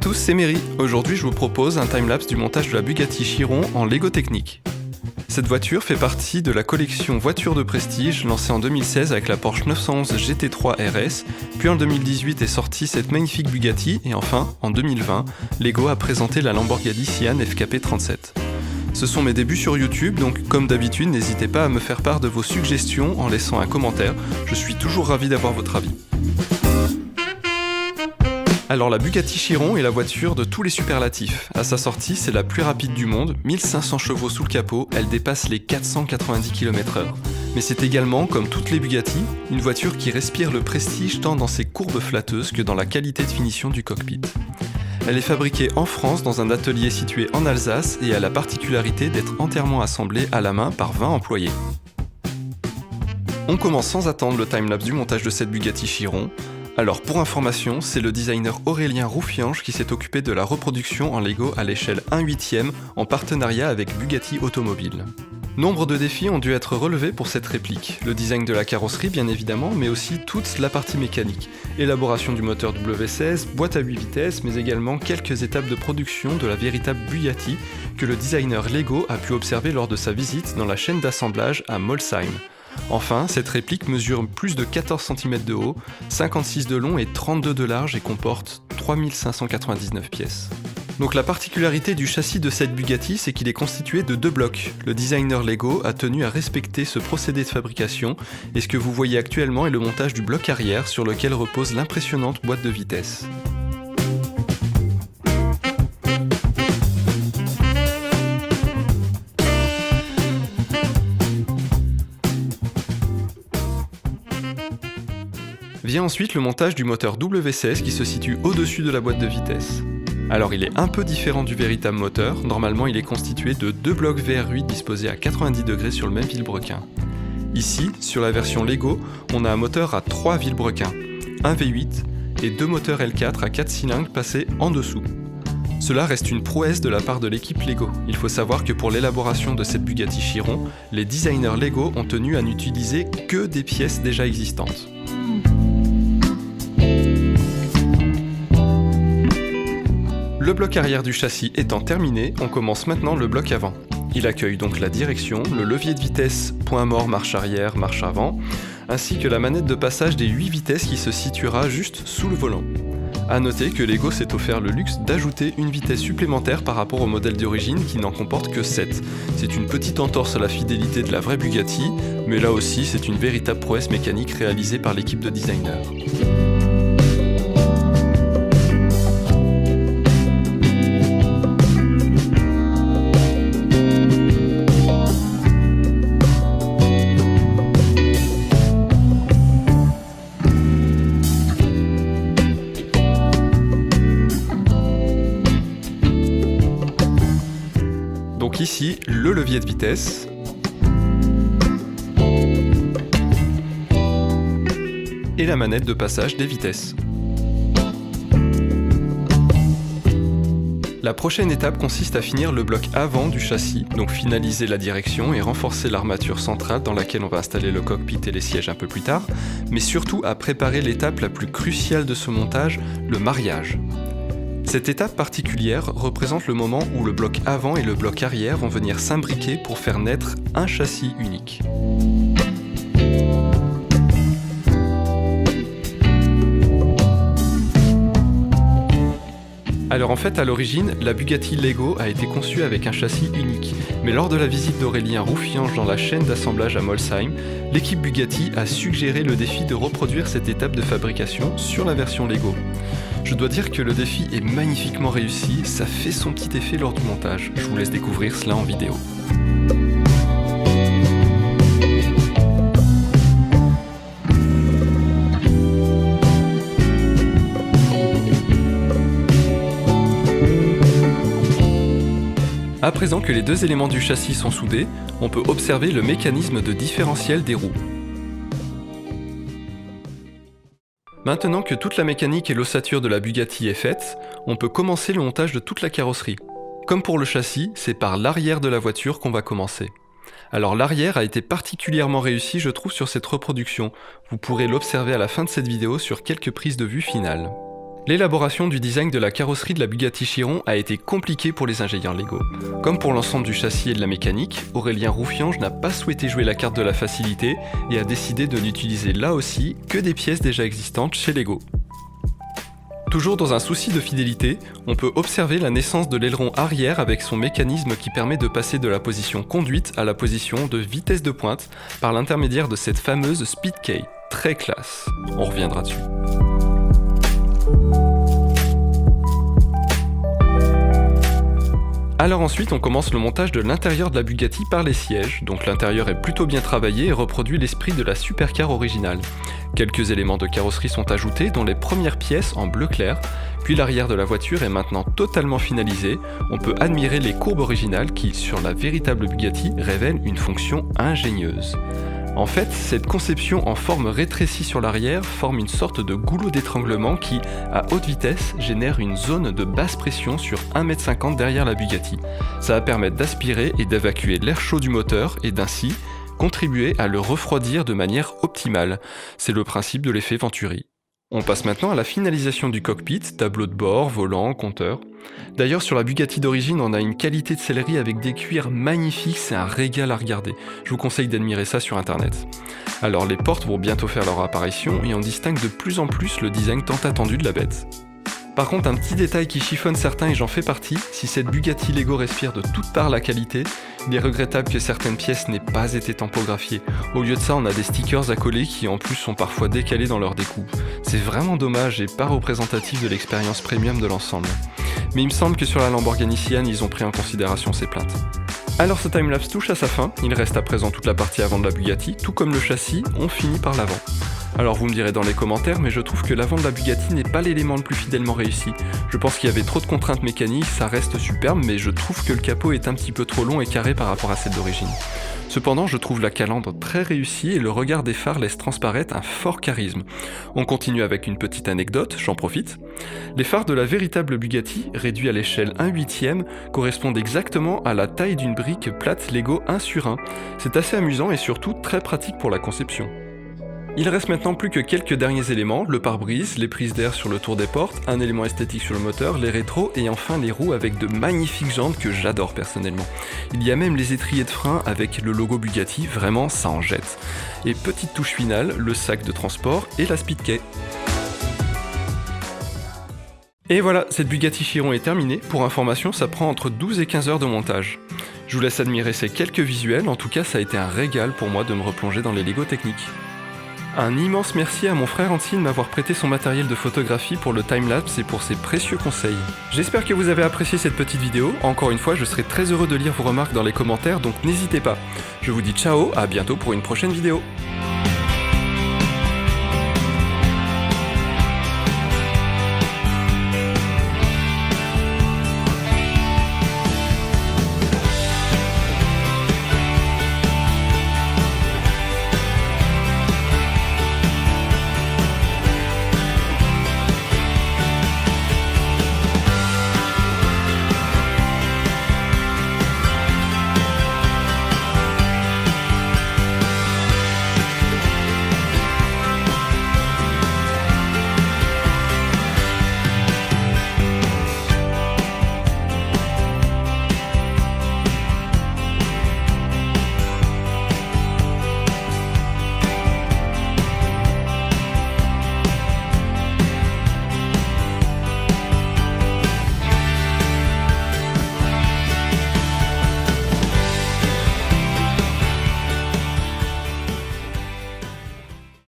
tous, c'est Méry. Aujourd'hui, je vous propose un timelapse du montage de la Bugatti Chiron en Lego Technic. Cette voiture fait partie de la collection voitures de prestige lancée en 2016 avec la Porsche 911 GT3 RS, puis en 2018 est sortie cette magnifique Bugatti et enfin, en 2020, Lego a présenté la Lamborghini Sian FKP 37. Ce sont mes débuts sur YouTube, donc comme d'habitude, n'hésitez pas à me faire part de vos suggestions en laissant un commentaire, je suis toujours ravi d'avoir votre avis. Alors la Bugatti Chiron est la voiture de tous les superlatifs. À sa sortie, c'est la plus rapide du monde, 1500 chevaux sous le capot, elle dépasse les 490 km/h. Mais c'est également, comme toutes les Bugatti, une voiture qui respire le prestige tant dans ses courbes flatteuses que dans la qualité de finition du cockpit. Elle est fabriquée en France dans un atelier situé en Alsace et a la particularité d'être entièrement assemblée à la main par 20 employés. On commence sans attendre le timelapse du montage de cette Bugatti Chiron. Alors pour information, c'est le designer Aurélien Roufiange qui s'est occupé de la reproduction en Lego à l'échelle 1/8 en partenariat avec Bugatti Automobile. Nombre de défis ont dû être relevés pour cette réplique. Le design de la carrosserie bien évidemment, mais aussi toute la partie mécanique. Élaboration du moteur W16, boîte à 8 vitesses, mais également quelques étapes de production de la véritable Bugatti que le designer Lego a pu observer lors de sa visite dans la chaîne d'assemblage à Molsheim. Enfin, cette réplique mesure plus de 14 cm de haut, 56 de long et 32 de large et comporte 3599 pièces. Donc la particularité du châssis de cette Bugatti, c'est qu'il est constitué de 2 blocs. Le designer Lego a tenu à respecter ce procédé de fabrication et ce que vous voyez actuellement est le montage du bloc arrière sur lequel repose l'impressionnante boîte de vitesses. Vient ensuite le montage du moteur W16 qui se situe au-dessus de la boîte de vitesses. Alors il est un peu différent du véritable moteur, normalement il est constitué de 2 blocs VR8 disposés à 90 degrés sur le même vilebrequin. Ici, sur la version Lego, on a un moteur à 3 vilebrequins, un V8 et 2 moteurs L4 à 4 cylindres passés en dessous. Cela reste une prouesse de la part de l'équipe Lego. Il faut savoir que pour l'élaboration de cette Bugatti Chiron, les designers Lego ont tenu à n'utiliser que des pièces déjà existantes. Le bloc arrière du châssis étant terminé, on commence maintenant le bloc avant. Il accueille donc la direction, le levier de vitesse, point mort, marche arrière, marche avant, ainsi que la manette de passage des 8 vitesses qui se situera juste sous le volant. A noter que Lego s'est offert le luxe d'ajouter une vitesse supplémentaire par rapport au modèle d'origine qui n'en comporte que 7. C'est une petite entorse à la fidélité de la vraie Bugatti, mais là aussi c'est une véritable prouesse mécanique réalisée par l'équipe de designers. Donc ici, le levier de vitesse, et la manette de passage des vitesses. La prochaine étape consiste à finir le bloc avant du châssis, donc finaliser la direction et renforcer l'armature centrale dans laquelle on va installer le cockpit et les sièges un peu plus tard, mais surtout à préparer l'étape la plus cruciale de ce montage, le mariage. Cette étape particulière représente le moment où le bloc avant et le bloc arrière vont venir s'imbriquer pour faire naître un châssis unique. Alors en fait, à l'origine, la Bugatti Lego a été conçue avec un châssis unique. Mais lors de la visite d'Aurélien Roufiange dans la chaîne d'assemblage à Molsheim, l'équipe Bugatti a suggéré le défi de reproduire cette étape de fabrication sur la version Lego. Je dois dire que le défi est magnifiquement réussi, ça fait son petit effet lors du montage. Je vous laisse découvrir cela en vidéo. À présent que les deux éléments du châssis sont soudés, on peut observer le mécanisme de différentiel des roues. Maintenant que toute la mécanique et l'ossature de la Bugatti est faite, on peut commencer le montage de toute la carrosserie. Comme pour le châssis, c'est par l'arrière de la voiture qu'on va commencer. Alors l'arrière a été particulièrement réussi je trouve sur cette reproduction, vous pourrez l'observer à la fin de cette vidéo sur quelques prises de vue finales. L'élaboration du design de la carrosserie de la Bugatti Chiron a été compliquée pour les ingénieurs Lego. Comme pour l'ensemble du châssis et de la mécanique, Aurélien Roufiange n'a pas souhaité jouer la carte de la facilité et a décidé de n'utiliser là aussi que des pièces déjà existantes chez Lego. Toujours dans un souci de fidélité, on peut observer la naissance de l'aileron arrière avec son mécanisme qui permet de passer de la position conduite à la position de vitesse de pointe par l'intermédiaire de cette fameuse speed key. Très classe. On reviendra dessus. Alors ensuite, on commence le montage de l'intérieur de la Bugatti par les sièges, donc l'intérieur est plutôt bien travaillé et reproduit l'esprit de la supercar originale. Quelques éléments de carrosserie sont ajoutés, dont les premières pièces en bleu clair, puis l'arrière de la voiture est maintenant totalement finalisé. On peut admirer les courbes originales qui, sur la véritable Bugatti, révèlent une fonction ingénieuse. En fait, cette conception en forme rétrécie sur l'arrière forme une sorte de goulot d'étranglement qui, à haute vitesse, génère une zone de basse pression sur 1,50 m derrière la Bugatti. Ça va permettre d'aspirer et d'évacuer l'air chaud du moteur et d'ainsi contribuer à le refroidir de manière optimale. C'est le principe de l'effet Venturi. On passe maintenant à la finalisation du cockpit, tableau de bord, volant, compteur. D'ailleurs sur la Bugatti d'origine on a une qualité de sellerie avec des cuirs magnifiques, c'est un régal à regarder. Je vous conseille d'admirer ça sur internet. Alors les portes vont bientôt faire leur apparition et on distingue de plus en plus le design tant attendu de la bête. Par contre, un petit détail qui chiffonne certains et j'en fais partie, si cette Bugatti Lego respire de toutes parts la qualité, il est regrettable que certaines pièces n'aient pas été tampographiées. Au lieu de ça, on a des stickers à coller qui en plus sont parfois décalés dans leur découpe. C'est vraiment dommage et pas représentatif de l'expérience premium de l'ensemble. Mais il me semble que sur la Lamborghini Sian, ils ont pris en considération ces plaintes. Alors ce timelapse touche à sa fin, il reste à présent toute la partie avant de la Bugatti, tout comme le châssis, on finit par l'avant. Alors vous me direz dans les commentaires, mais je trouve que l'avant de la Bugatti n'est pas l'élément le plus fidèlement réussi. Je pense qu'il y avait trop de contraintes mécaniques, ça reste superbe, mais je trouve que le capot est un petit peu trop long et carré par rapport à celle d'origine. Cependant, je trouve la calandre très réussie et le regard des phares laisse transparaître un fort charisme. On continue avec une petite anecdote, j'en profite. Les phares de la véritable Bugatti, réduits à l'échelle 1/8, correspondent exactement à la taille d'une brique plate Lego 1 sur 1. C'est assez amusant et surtout très pratique pour la conception. Il reste maintenant plus que quelques derniers éléments, le pare-brise, les prises d'air sur le tour des portes, un élément esthétique sur le moteur, les rétros et enfin les roues avec de magnifiques jantes que j'adore personnellement. Il y a même les étriers de frein avec le logo Bugatti, vraiment ça en jette. Et petite touche finale, le sac de transport et la speed key. Et voilà, cette Bugatti Chiron est terminée. Pour information, ça prend entre 12 et 15 heures de montage. Je vous laisse admirer ces quelques visuels, en tout cas ça a été un régal pour moi de me replonger dans les Lego techniques. Un immense merci à mon frère Anti de m'avoir prêté son matériel de photographie pour le timelapse et pour ses précieux conseils. J'espère que vous avez apprécié cette petite vidéo. Encore une fois, je serai très heureux de lire vos remarques dans les commentaires, donc n'hésitez pas. Je vous dis ciao, à bientôt pour une prochaine vidéo.